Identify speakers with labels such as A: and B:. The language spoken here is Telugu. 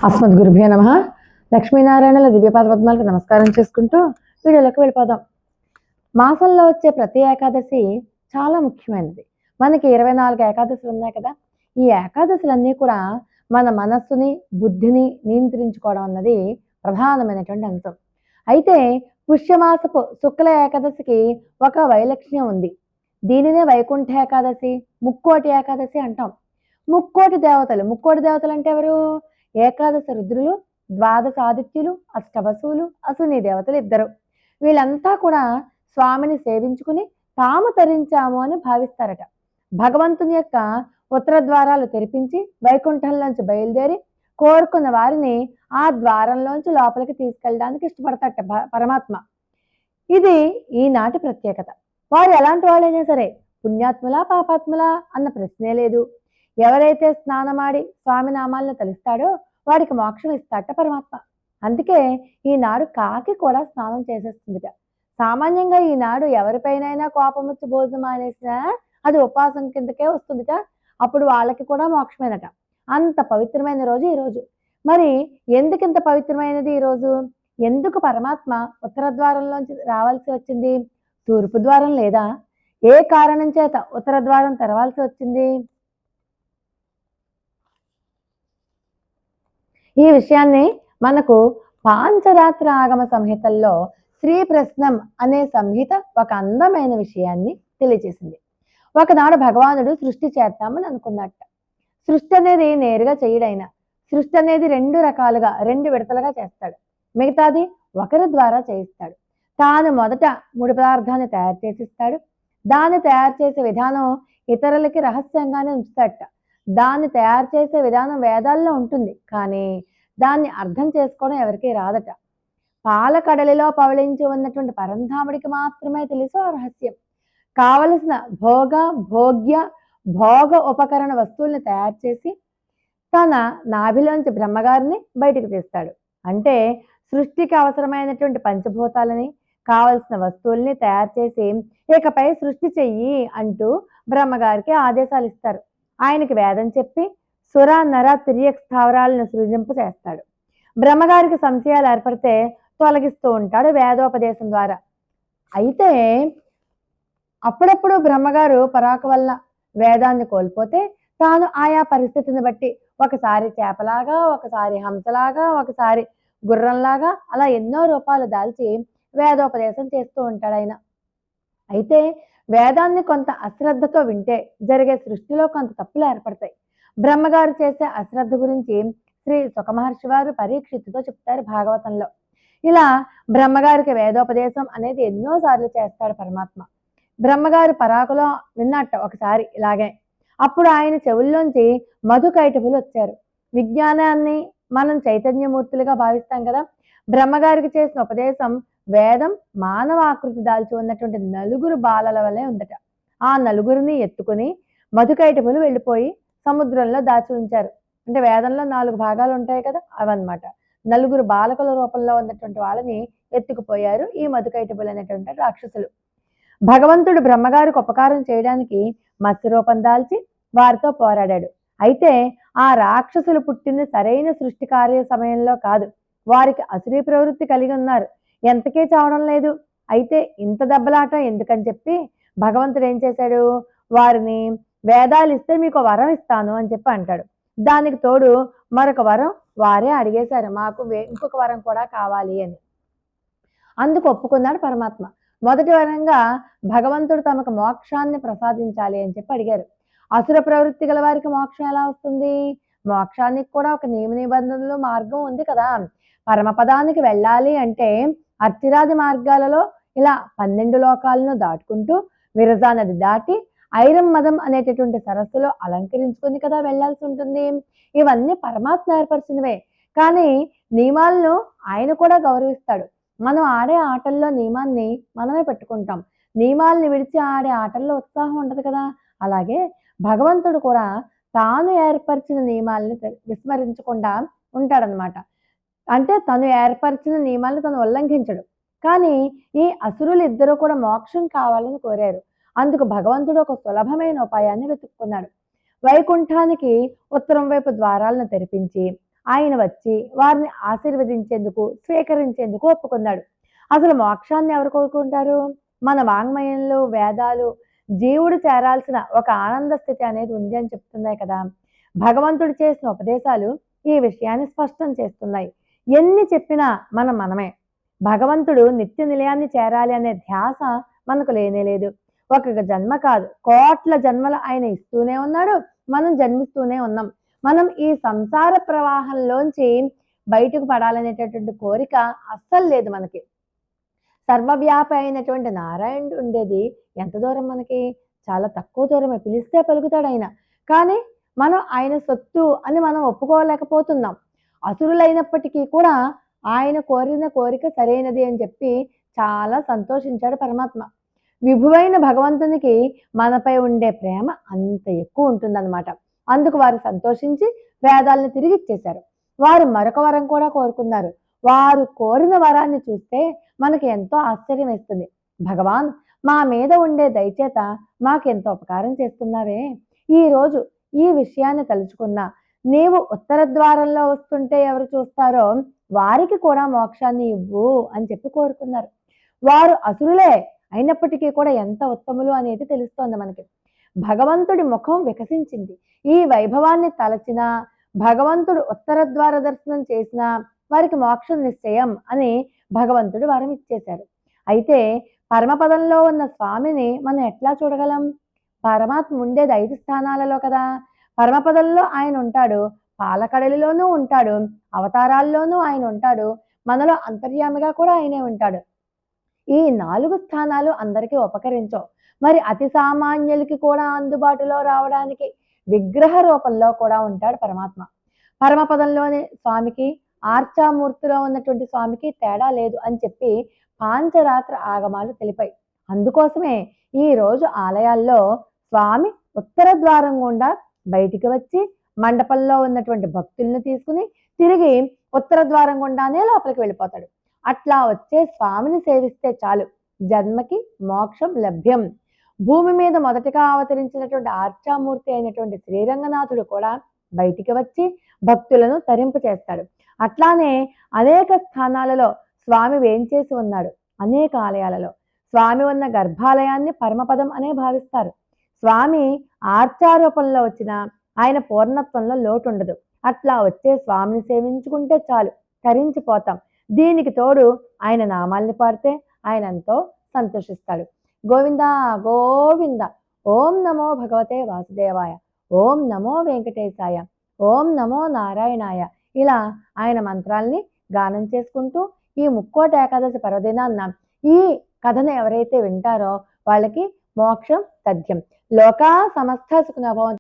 A: అస్మద్గురుభ్యో నమః. లక్ష్మీనారాయణల దివ్యపాద పద్మాలకు నమస్కారం చేసుకుంటూ వీడియోలోకి వెళ్ళిపోదాం. మాసంలో వచ్చే ప్రతి ఏకాదశి చాలా ముఖ్యమైనది. మనకి 24 ఏకాదశులు ఉన్నాయి కదా. ఈ ఏకాదశులన్నీ కూడా మన మనస్సుని, బుద్ధిని నియంత్రించుకోవడం అన్నది ప్రధానమైనటువంటి అంశం. అయితే పుష్యమాసపు శుక్ల ఏకాదశికి ఒక వైలక్షణ్యం ఉంది. దీనినే వైకుంఠ ఏకాదశి, ముక్కోటి ఏకాదశి అంటాం. ముక్కోటి దేవతలు అంటే ఎవరు? ఏకాదశ రుద్రులు, ద్వాదశ ఆదిత్యులు, అష్టవసువులు, అశ్విని దేవతలు ఇద్దరు. వీళ్ళంతా కూడా స్వామిని సేవించుకుని తాము తరించాము అని భావిస్తారట. భగవంతుని యొక్క ఉత్తర ద్వారాలు తెరిపించి వైకుంఠంలోంచి బయలుదేరి కోరుకున్న వారిని ఆ ద్వారంలోంచి లోపలికి తీసుకెళ్ళడానికి ఇష్టపడతారట పరమాత్మ. ఇది ఈనాటి ప్రత్యేకత. వారు ఎలాంటి వాళ్ళైనా సరే పుణ్యాత్ములా పాపాత్ములా అన్న ప్రశ్నే లేదు. ఎవరైతే స్నానమాడి స్వామి నామాలను తలుస్తాడో వాడికి మోక్షం ఇస్తాట పరమాత్మ. అందుకే ఈనాడు కాకి కూడా స్నానం చేసేస్తుందిట. సామాన్యంగా ఈనాడు ఎవరిపైనైనా కోపం వచ్చి భోజనం మానేసినా అది ఉపాసం కిందకే వస్తుందిట. అప్పుడు వాళ్ళకి కూడా మోక్షమేనట. అంత పవిత్రమైన రోజు ఈ రోజు. మరి ఎందుకు ఇంత పవిత్రమైనది ఈ రోజు? ఎందుకు పరమాత్మ ఉత్తర ద్వారంలోంచి రావాల్సి వచ్చింది? తూర్పు ద్వారం లేదా? ఏ కారణం చేత ఉత్తర ద్వారం తెరవాల్సి వచ్చింది? ఈ విషయాన్ని మనకు పాంచరాత్ర ఆగమ సంహితల్లో శ్రీ ప్రశ్నం అనే సంహిత ఒక అందమైన విషయాన్ని తెలియజేసింది. ఒకనాడు భగవానుడు సృష్టి చేద్దామని అనుకున్నట్ట. సృష్టి అనేది నేరుగా చేయడైనా సృష్టి అనేది రెండు విడతలుగా చేస్తాడు. మిగతాది ఒకరి ద్వారా చేయిస్తాడు. తాను మొదట ముడి పదార్థాన్ని తయారు చేసిస్తాడు. దాన్ని తయారు చేసే విధానం ఇతరులకి రహస్యంగానే ఉంచుతాడట. దాన్ని తయారు చేసే విధానం వేదాల్లో ఉంటుంది, కానీ దాన్ని అర్థం చేసుకోవడం ఎవరికీ రాదట. పాలకడలిలో పవళించి ఉన్నటువంటి పరంధాముడికి మాత్రమే తెలుసు ఆ రహస్యం. కావలసిన భోగ ఉపకరణ వస్తువుల్ని తయారు చేసి తన నాభిలోంచి బ్రహ్మగారిని బయటకు తీస్తాడు. అంటే సృష్టికి అవసరమైనటువంటి పంచభూతాలని కావలసిన వస్తువుల్ని తయారు చేసి ఇకపై సృష్టి చెయ్యి అంటూ బ్రహ్మగారికి ఆదేశాలు ఇస్తారు. ఆయనకి వేదం చెప్పి సుర నర తిర్యక్ స్థావరాలను సృజింపు చేస్తాడు. బ్రహ్మగారికి సంశయాలు ఏర్పడితే తొలగిస్తూ ఉంటాడు వేదోపదేశం ద్వారా. అయితే అప్పుడప్పుడు బ్రహ్మగారు పరాకు వల్ల వేదాన్ని కోల్పోతే తాను ఆయా పరిస్థితిని బట్టి ఒకసారి చేపలాగా, ఒకసారి హంసలాగా, ఒకసారి గుర్రంలాగా అలా ఎన్నో రూపాలు దాల్చి వేదోపదేశం చేస్తూ ఉంటాడు ఆయన. అయితే వేదాన్ని కొంత అశ్రద్ధతో వింటే జరిగే సృష్టిలో కొంత తప్పులు ఏర్పడతాయి. బ్రహ్మగారు చేసే అశ్రద్ధ గురించి శ్రీ సుఖమహర్షి వారు పరీక్షిత్తుతో చెప్తారు భాగవతంలో. ఇలా బ్రహ్మగారికి వేదోపదేశం అనేది ఎన్నోసార్లు చేస్తాడు పరమాత్మ. బ్రహ్మగారు పరాకులో విన్నట్ట ఒకసారి ఇలాగే. అప్పుడు ఆయన చెవుల్లోంచి మధుకైటపులు వచ్చారు. విజ్ఞానాన్ని మనం చైతన్యమూర్తులుగా భావిస్తాం కదా. బ్రహ్మగారికి చేసిన ఉపదేశం వేదం మానవ ఆకృతి దాల్చి ఉన్నటువంటి నలుగురు బాలల వలె ఉందట. ఆ నలుగురిని ఎత్తుకుని మధుకైటపులు వెళ్ళిపోయి సముద్రంలో దాచి ఉంచారు. అంటే వేదంలో 4 భాగాలు ఉంటాయి కదా, అవన్నమాట. నలుగురు బాలకుల రూపంలో ఉన్నటువంటి వాళ్ళని ఎత్తుకుపోయారు ఈ మధుకైటపులు అనేటువంటి రాక్షసులు. భగవంతుడు బ్రహ్మగారికి ఉపకారం చేయడానికి మత్స్య రూపం దాల్చి వారితో పోరాడాడు. అయితే ఆ రాక్షసులు పుట్టింది సరైన సృష్టి కార్య సమయంలో కాదు. వారికి అసురీ ప్రవృత్తి కలిగి ఉన్నారు. ఎంతకీ చావడం లేదు. అయితే ఇంత దెబ్బలాట ఎందుకని చెప్పి భగవంతుడు ఏం చేశాడు? వారిని వేదాలు ఇస్తే మీకు వరం ఇస్తాను అని చెప్పి అంటాడు. దానికి తోడు మరొక వరం వారే అడిగేశారు, మాకు ఇంకొక వరం కూడా కావాలి అని. అందుకు ఒప్పుకున్నాడు పరమాత్మ. మొదటి వరంగా భగవంతుడు తమకు మోక్షాన్ని ప్రసాదించాలి అని చెప్పి అడిగారు. అసుర ప్రవృత్తి గల వారికి మోక్షం ఎలా వస్తుంది? మోక్షానికి కూడా ఒక నియమ నిబంధనలు మార్గం ఉంది కదా. పరమపదానికి వెళ్ళాలి అంటే అర్చిరాది మార్గాలలో ఇలా 12 లోకాలను దాటుకుంటూ విరజా నది దాటి ఐరం మదం అనేటటువంటి సరస్సులో అలంకరించుకుని కదా వెళ్లాల్సి ఉంటుంది. ఇవన్నీ పరమాత్మ ఏర్పరిచినవే, కానీ నియమాలను ఆయన కూడా గౌరవిస్తాడు. మనం ఆడే ఆటల్లో నియమాన్ని మనమే పెట్టుకుంటాం. నియమాల్ని విడిచి ఆడే ఆటల్లో ఉత్సాహం ఉండదు కదా. అలాగే భగవంతుడు కూడా తాను ఏర్పరిచిన నియమాల్ని విస్మరించకుండా ఉంటాడనమాట. అంటే తను ఏర్పరిచిన నియమాలను తను ఉల్లంఘించడు. కానీ ఈ అసురులు ఇద్దరు కూడా మోక్షం కావాలని కోరారు. అందుకు భగవంతుడు ఒక సులభమైన ఉపాయాన్ని వెతుక్కున్నాడు. వైకుంఠానికి ఉత్తరం వైపు ద్వారాలను తెరిపించి ఆయన వచ్చి వారిని ఆశీర్వదించేందుకు స్వీకరించేందుకు ఒప్పుకున్నాడు. అసలు మోక్షాన్ని ఎవరు కోరుకుంటారు? మన వాంగ్మయంలో వేదాలు జీవుడు చేరాల్సిన ఒక ఆనంద స్థితి అనేది ఉంది అని చెప్తున్నాయి కదా. భగవంతుడు చేసిన ఉపదేశాలు ఈ విషయాన్ని స్పష్టం చేస్తున్నాయి. ఎన్ని చెప్పినా మనమే. భగవంతుడు నిత్య నిలయాన్ని చేరాలి అనే ధ్యాస మనకు లేనేలేదు. ఒక జన్మ కాదు, కోట్ల జన్మలు ఆయన ఇస్తూనే ఉన్నాడు, మనం జన్మిస్తూనే ఉన్నాం. మనం ఈ సంసార ప్రవాహంలోంచి బయటకు పడాలనేటటువంటి కోరిక అస్సలు లేదు మనకి. సర్వవ్యాపి అయినటువంటి నారాయణుడు ఉండేది ఎంత దూరం మనకి? చాలా తక్కువ దూరమే. పిలిస్తే పలుకుతాడు ఆయన. కానీ మనం ఆయన సొత్తు అని మనం ఒప్పుకోలేకపోతున్నాం. అసురులైనప్పటికీ కూడా ఆయన కోరిన కోరిక సరైనది అని చెప్పి చాలా సంతోషించాడు పరమాత్మ. విభువైన భగవంతునికి మనపై ఉండే ప్రేమ అంత ఎక్కువ ఉంటుందన్నమాట. అందుకు వారు సంతోషించి వేదాలను తిరిగి ఇచ్చేశారు. వారు మరొక వరం కూడా కోరుకున్నారు. వారు కోరిన వరాన్ని చూస్తే మనకి ఎంతో ఆశ్చర్యం వేస్తుంది. భగవాన్, మా మీద ఉండే దయచేత మాకెంతో ఉపకారం చేస్తున్నావే. ఈరోజు ఈ విషయాన్ని తలుచుకున్నా, నీవు ఉత్తర ద్వారంలో వస్తుంటే ఎవరు చూస్తారో వారికి కూడా మోక్షాన్ని ఇవ్వు అని చెప్పి కోరుకున్నారు. వారు అసురులే అయినప్పటికీ కూడా ఎంత ఉత్తములు అనేది తెలుస్తోంది మనకి. భగవంతుడి ముఖం వికసించింది. ఈ వైభవాన్ని తలచిన భగవంతుడు ఉత్తర ద్వార దర్శనం చేసిన వారికి మోక్షం నిశ్చయం అని భగవంతుడు వరం ఇచ్చేశారు. అయితే పరమపదంలో ఉన్న స్వామిని మనం ఎట్లా చూడగలం? పరమాత్మ ఉండేది 5 స్థానాలలో కదా. పరమపదంలో ఆయన ఉంటాడు, పాలకడలిలోనూ ఉంటాడు, అవతారాల్లోనూ ఆయన ఉంటాడు, మనలో అంతర్యామిగా కూడా ఆయనే ఉంటాడు. ఈ 4 స్థానాలు అందరికీ ఉపకరించవు. మరి అతి సామాన్యులకి కూడా అందుబాటులో రావడానికి విగ్రహ రూపంలో కూడా ఉంటాడు పరమాత్మ. పరమపదంలోని స్వామికి, ఆర్చామూర్తిలో ఉన్నటువంటి స్వామికి తేడా లేదు అని చెప్పి పాంచరాత్ర ఆగమాలు తెలిపాయి. అందుకోసమే ఈ రోజు ఆలయాల్లో స్వామి ఉత్తర ద్వారం గుండా బయటికి వచ్చి మండపంలో ఉన్నటువంటి భక్తులను తీసుకుని తిరిగి ఉత్తర ద్వారం గుండానే లోపలికి వెళ్ళిపోతాడు. అట్లా వచ్చే స్వామిని సేవిస్తే చాలు, జన్మకి మోక్షం లభ్యం. భూమి మీద మొదటగా అవతరించినటువంటి ఆర్చామూర్తి అయినటువంటి శ్రీరంగనాథుడు కూడా బయటికి వచ్చి భక్తులను తరింపు చేస్తాడు. అట్లానే అనేక స్థానాలలో స్వామి వేంచేసి ఉన్నాడు. అనేక ఆలయాలలో స్వామి ఉన్న గర్భాలయాన్ని పరమపదం అనే భావిస్తారు. స్వామి ఆర్చారూపంలో వచ్చిన ఆయన పూర్ణత్వంలో లోటు ఉండదు. అట్లా వచ్చే స్వామిని సేవించుకుంటే చాలు, తరించిపోతాం. దీనికి తోడు ఆయన నామాల్ని పాడితే ఆయన ఎంతో సంతోషిస్తాడు. గోవింద గోవింద. ఓం నమో భగవతే వాసుదేవాయ, ఓం నమో వెంకటేశాయ, ఓం నమో నారాయణాయ. ఇలా ఆయన మంత్రాల్ని గానం చేసుకుంటూ ఈ ముక్కోటి ఏకాదశి పర్వదినాన్న ఈ కథను ఎవరైతే వింటారో వాళ్ళకి మోక్షం తథ్యం. లోకా సమస్త సుఖినో భవంతు.